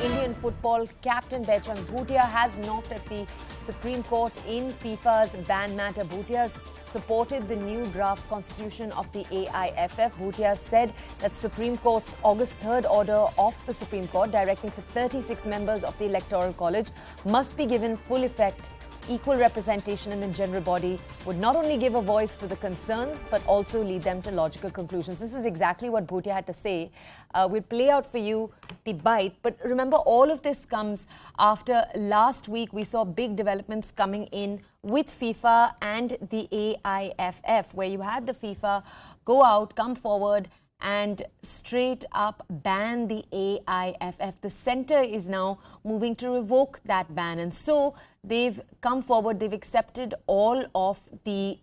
Indian football captain Bhaichung Bhutia has knocked at the Supreme Court in FIFA's ban matter. Bhutia's supported the new draft constitution of the AIFF. Bhutia said that Supreme Court's August 3rd order of the Supreme Court directing for 36 members of the Electoral College must be given full effect. Equal representation in the general body would not only give a voice to the concerns but also lead them to logical conclusions. This is exactly what Bhutia had to say. We'll play out for you the bite, but remember, all of this comes after last week we saw big developments coming in with FIFA and the AIFF, where you had the FIFA go out, come forward and straight up ban the AIFF. The centre is now moving to revoke that ban, and so they've come forward, they've accepted all of the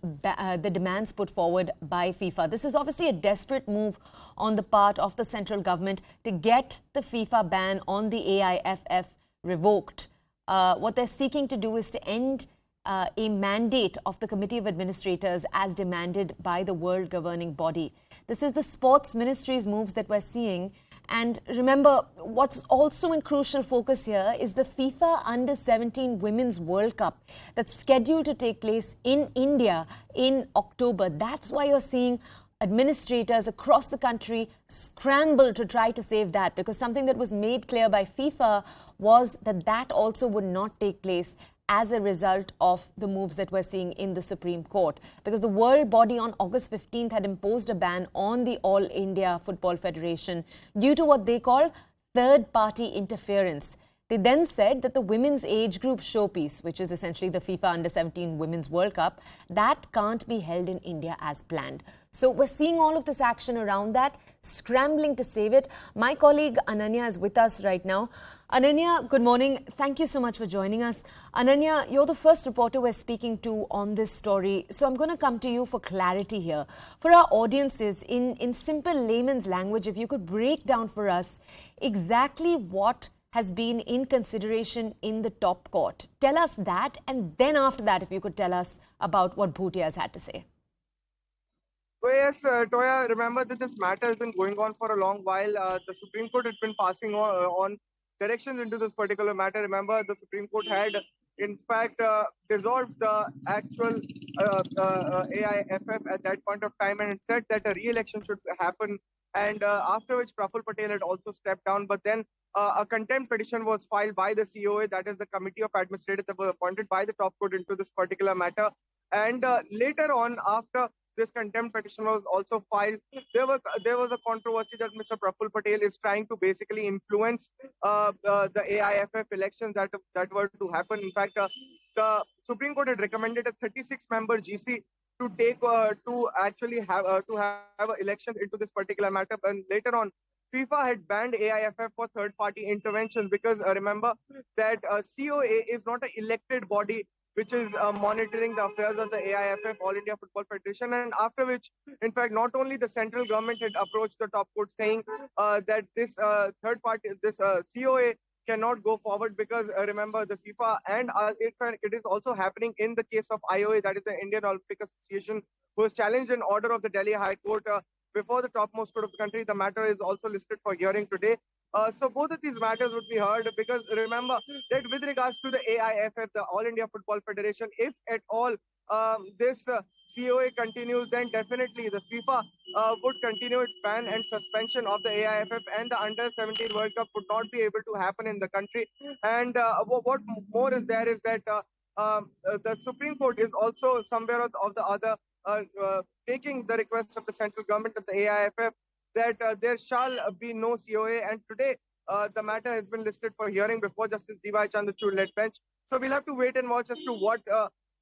demands put forward by FIFA. This is obviously a desperate move on the part of the central government to get the FIFA ban on the AIFF revoked. What they're seeking to do is to end a mandate of the Committee of Administrators as demanded by the world governing body. This is the sports ministry's moves that we're seeing. And remember, what's also in crucial focus here is the FIFA Under-17 Women's World Cup that's scheduled to take place in India in October. That's why you're seeing administrators across the country scramble to try to save that, because something that was made clear by FIFA was that that also would not take place as a result of the moves that we're seeing in the Supreme Court. Because the world body on August 15th had imposed a ban on the All India Football Federation due to what they call third-party interference. They then said that the women's age group showpiece, which is essentially the FIFA Under-17 Women's World Cup, that can't be held in India as planned. So we're seeing all of this action around that, scrambling to save it. My colleague Ananya is with us right now. Ananya, good morning. Thank you so much for joining us. Ananya, you're the first reporter we're speaking to on this story. So I'm going to come to you for clarity here. For our audiences, in simple layman's language, if you could break down for us exactly what has been in consideration in the top court. Tell us that, and then after that, if you could tell us about what Bhutia has had to say. So yes, Toya, remember that this matter has been going on for a long while. The Supreme Court has been passing on directions into this particular matter. Remember, the Supreme Court had, in fact, dissolved the actual AIFF at that point of time, and it said that a re-election should happen, and after which Praful Patel had also stepped down. But then a contempt petition was filed by the COA, that is the Committee of Administrators that were appointed by the top court into this particular matter. And later on, after this contempt petition was also filed, there was a controversy that Mr. Praful Patel is trying to basically influence the AIFF elections that were to happen. In fact, the Supreme Court had recommended a 36-member GC to take to actually have elections into this particular matter. And later on, FIFA had banned AIFF for third-party interventions because remember that COA is not an elected body which is monitoring the affairs of the AIFF, All India Football Federation, and after which, in fact, not only the central government had approached the top court saying that this third party, this COA cannot go forward because remember the FIFA, and in fact, it is also happening in the case of IOA, that is the Indian Olympic Association, who has challenged an order of the Delhi High Court before the topmost court of the country. The matter is also listed for hearing today. So both of these matters would be heard, because remember that with regards to the AIFF, the All India Football Federation, if at all this COA continues, then definitely the FIFA would continue its ban and suspension of the AIFF, and the Under-17 World Cup would not be able to happen in the country. And what more is there is that the Supreme Court is also somewhere of the other taking the request of the central government and the AIFF that there shall be no COA. And today, the matter has been listed for hearing before Justice D.Y. Chandrachud-led bench. So we'll have to wait and watch as to what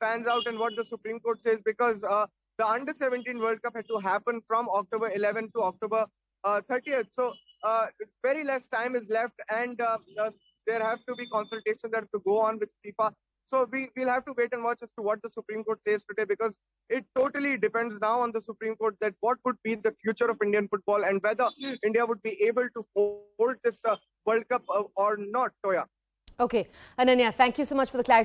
pans out and what the Supreme Court says, because the Under-17 World Cup had to happen from October 11th to October 30th. So very less time is left, and there have to be consultations that have to go on with FIFA. So we'll have to wait and watch as to what the Supreme Court says today, because it totally depends now on the Supreme Court that what would be the future of Indian football and whether India would be able to hold this World Cup or not, Toya. Okay, Ananya, thank you so much for the clarity.